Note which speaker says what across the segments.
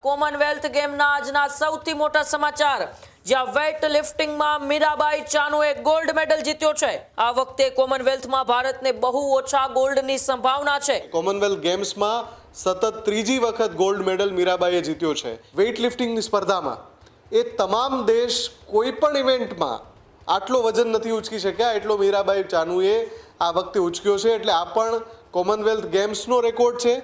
Speaker 1: Commonwealth ગેમના આજના સૌથી મોટા સમાચાર, જ્યાં વેઇટ લિફ્ટિંગમાં મીરાબાઈ ચાનુએ ગોલ્ડ મેડલ જીત્યો છે। આ વખતે કોમનવેલ્થમાં ભારતને બહુ ઓછા ગોલ્ડની સંભાવના છે।
Speaker 2: કોમનવેલ્થ ગેમ્સમાં સતત ત્રીજી વખત ગોલ્ડ મેડલ મીરાબાઈએ જીત્યો છે। વેઇટ લિફ્ટિંગની સ્પર્ધામાં એ તમામ દેશ કોઈ પણ ઇવેન્ટમાં આટલો વજન નથી ઉચકી શક્યા એટલો મીરાબાઈ ચાનુએ આ વખતે ઉચક્યો છે, એટલે આ પણ કોમનવેલ્થ ગેમ્સનો રેકોર્ડ છે।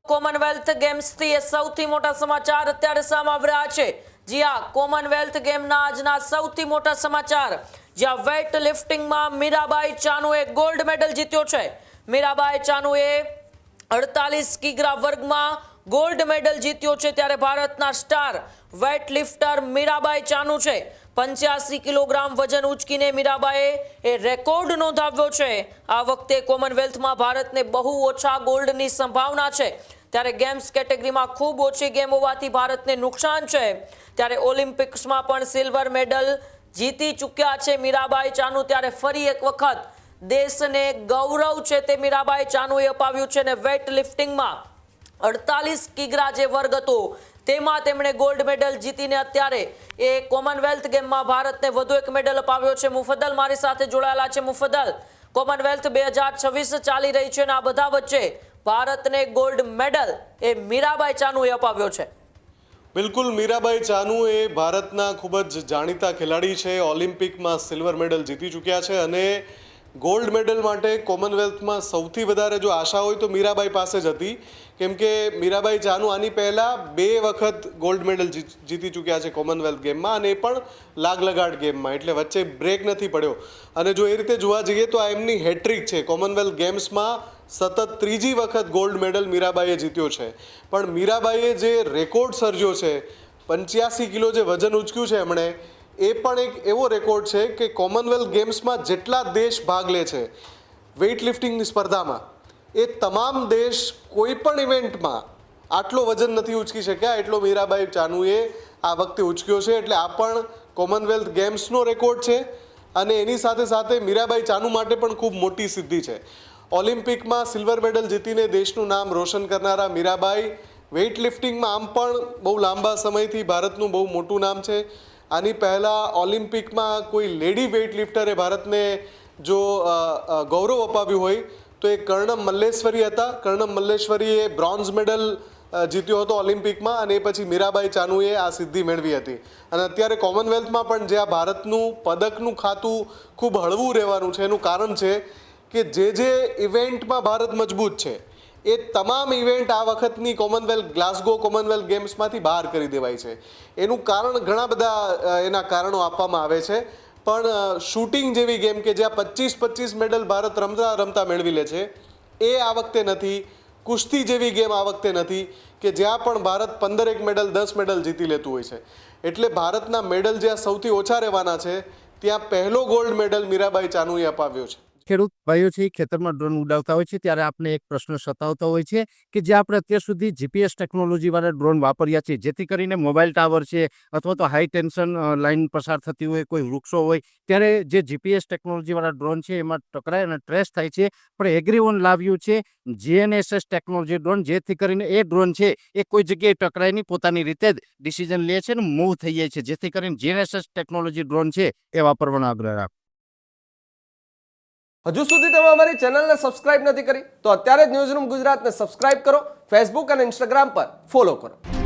Speaker 1: કોમનવેલ્થ ગેમ્સથી એ સૌથી મોટા સમાચાર અત્યારે સામે આવી રહ્યા છે। જી હા, કોમનવેલ્થ ગેમના આજના સૌથી મોટા સમાચાર, જ્યાં વેઇટ લિફ્ટિંગમાં મીરાબાઈ ચાનુએ ગોલ્ડ મેડલ જીત્યો છે। મીરાબાઈ ચાનુએ 48 કિગ્રા વર્ગમાં ગોલ્ડ મેડલ જીત્યો છે, ત્યારે ભારતના star weight lifter Mirabai Chanu છે। 85 કિલોગ્રામ વજન ઉચકીને મીરાબાઈએ એ રેકોર્ડ નોંધાવ્યો છે। આ વખતે કોમનવેલ્થમાં ભારતને બહુ ઓછા ગોલ્ડની સંભાવના છે, ત્યારે ગેમ્સ કેટેગરીમાં ખૂબ ઓછી ગેમ હોવાથી ભારતને નુકસાન છે। ત્યારે ઓલિમ્પિક્સમાં પણ સિલ્વર મેડલ જીતી ચૂક્યા છે મીરાબાઈ ચાનુ, ત્યારે ફરી એક વખત દેશને ગૌરવ છે તે મીરાબાઈ ચાનુએ અપાવ્યું છે। અને વેઇટ લિફ્ટિંગમાં 48 કિગ્રા જે વર્ગ હતો તેમાં તેમણે ગોલ્ડ મેડલ જીતીને અત્યારે એ કોમનવેલ્થ ગેમમાં ભારતને વધુ એક મેડલ અપાવ્યો છે। મુફદ્દલ મારી સાથે જોડાયેલા છે। મુફદ્દલ, કોમનવેલ્થ 2026 ચાલી રહી છે અને આ બધા વચ્ચે ભારતને ગોલ્ડ મેડલ એ મીરાબાઈ ચાનુએ અપાવ્યો છે।
Speaker 2: બિલકુલ, મીરાબાઈ ચાનુ એ ભારતના ખૂબ જ જાણીતા ખેલાડી છે। ઓલિમ્પિકમાં સિલ્વર મેડલ જીતી ચૂક્યા છે અને ગોલ્ડ મેડલ માટે કોમનવેલ્થમાં સૌથી વધારે જો આશા હોય તો મીરાબાઈ પાસે જ હતી, કેમ કે મીરાબાઈ ચાનુ આની પહેલાં 2 વખત ગોલ્ડ મેડલ જીતી ચૂક્યા છે કોમનવેલ્થ ગેમમાં, અને એ પણ લાગલગાડ ગેમમાં, એટલે વચ્ચે બ્રેક નથી પડ્યો। અને જો એ રીતે જોવા જઈએ તો આ એમની હેટ્રિક છે। કોમનવેલ્થ ગેમ્સમાં સતત ત્રીજી વખત ગોલ્ડ મેડલ મીરાબાઈએ જીત્યો છે, પણ મીરાબાઈએ જે રેકોર્ડ સર્જ્યો છે, 85 કિલો જે વજન ઉચક્યું છે એમણે, એ પણ એક એવો રેકોર્ડ છે કે કોમનવેલ્થ ગેમ્સમાં જેટલા દેશ ભાગ લે છે વેઇટ લિફ્ટિંગની સ્પર્ધામાં, એ તમામ દેશ કોઈ પણ ઇવેન્ટમાં આટલો વજન નથી ઉચકી શક્યા એટલો મીરાબાઈ ચાનુએ આ વખતે ઉચક્યો છે, એટલે આ પણ કોમનવેલ્થ ગેમ્સનો રેકોર્ડ છે। અને એની સાથે સાથે મીરાબાઈ ચાનુ માટે પણ ખૂબ મોટી સિદ્ધિ છે। ઓલિમ્પિકમાં સિલ્વર મેડલ જીતીને દેશનું નામ રોશન કરનારા મીરાબાઈ વેઇટ લિફ્ટિંગમાં આમ પણ બહુ લાંબા સમયથી ભારતનું બહુ મોટું નામ છે। આની પહેલાં ઓલિમ્પિકમાં કોઈ લેડી વેઇટ લિફ્ટરે ભારતને જો ગૌરવ અપાવ્યું હોય તો એ કર્ણમ મલ્લેશ્વરી હતા। કર્ણમ મલ્લેશ્વરીએ બ્રોન્ઝ મેડલ જીત્યો હતો ઓલિમ્પિકમાં, અને એ પછી મીરાબાઈ ચાનુએ આ સિદ્ધિ મેળવી હતી। અને અત્યારે કોમનવેલ્થમાં પણ જ્યાં ભારતનું પદકનું ખાતું ખૂબ હળવું રહેવાનું છે, એનું કારણ છે કે જે ઇવેન્ટમાં ભારત મજબૂત છે એ તમામ ઇવેન્ટ આ વખતની ગ્લાસગો કોમનવેલ્થ ગેમ્સમાંથી બહાર કરી દેવાય છે। એનું કારણ ઘણા બધા એના કારણો આપવામાં આવે છે, પણ શૂટિંગ જેવી ગેમ કે જ્યાં 25 મેડલ ભારત રમતા મેળવી લે છે, એ આ વખતે નથી। કુસ્તી જેવી ગેમ આ વખતે નથી કે જ્યાં પણ ભારત 15 મેડલ 10 મેડલ જીતી લેતું હોય છે। એટલે ભારતના મેડલ જ્યાં સૌથી ઓછા રહેવાના છે ત્યાં પહેલો ગોલ્ડ મેડલ મીરાબાઈ ચાનુએ અપાવ્યો છે।
Speaker 3: ખેડૂત ભાઈઓ છે ખેતરમાં ડ્રોન ઉડાવતા હોય છે, ત્યારે આપણે એક પ્રશ્ન સતાવતો હોય છે કે જે આપણે અત્યાર સુધી જીપીએસ ટેકનોલોજી વાળા ડ્રોન વાપર્યા છે, જેથી કરીને મોબાઈલ ટાવર છે અથવા તો હાઈ ટેન્શન લાઈન પસાર થતી હોય, કોઈ વૃક્ષો હોય, ત્યારે જે જીપીએસ ટેકનોલોજી વાળા ડ્રોન છે એમાં ટકરાય અને ટ્રેસ થાય છે। પણ એગ્રીઓન લાવ્યું છે GNSS ટેકનોલોજી ડ્રોન, જેથી કરીને એ ડ્રોન છે એ કોઈ જગ્યાએ ટકરાય નહીં, પોતાની રીતે જ ડિસિઝન લે છે અને મૂવ થઈ જાય છે, જેથી કરીને GNSS ટેકનોલોજી ડ્રોન છે એ વાપરવાનો આગ્રહ રાખો।
Speaker 4: હજુ સુધી તમે અમારી ચેનલને સબસ્ક્રાઇબ નથી કરી તો અત્યારે જ ન્યૂઝરૂમ ગુજરાતને સબસ્ક્રાઇબ કરો, ફેસબુક અને ઇન્સ્ટાગ્રામ પર ફોલો કરો।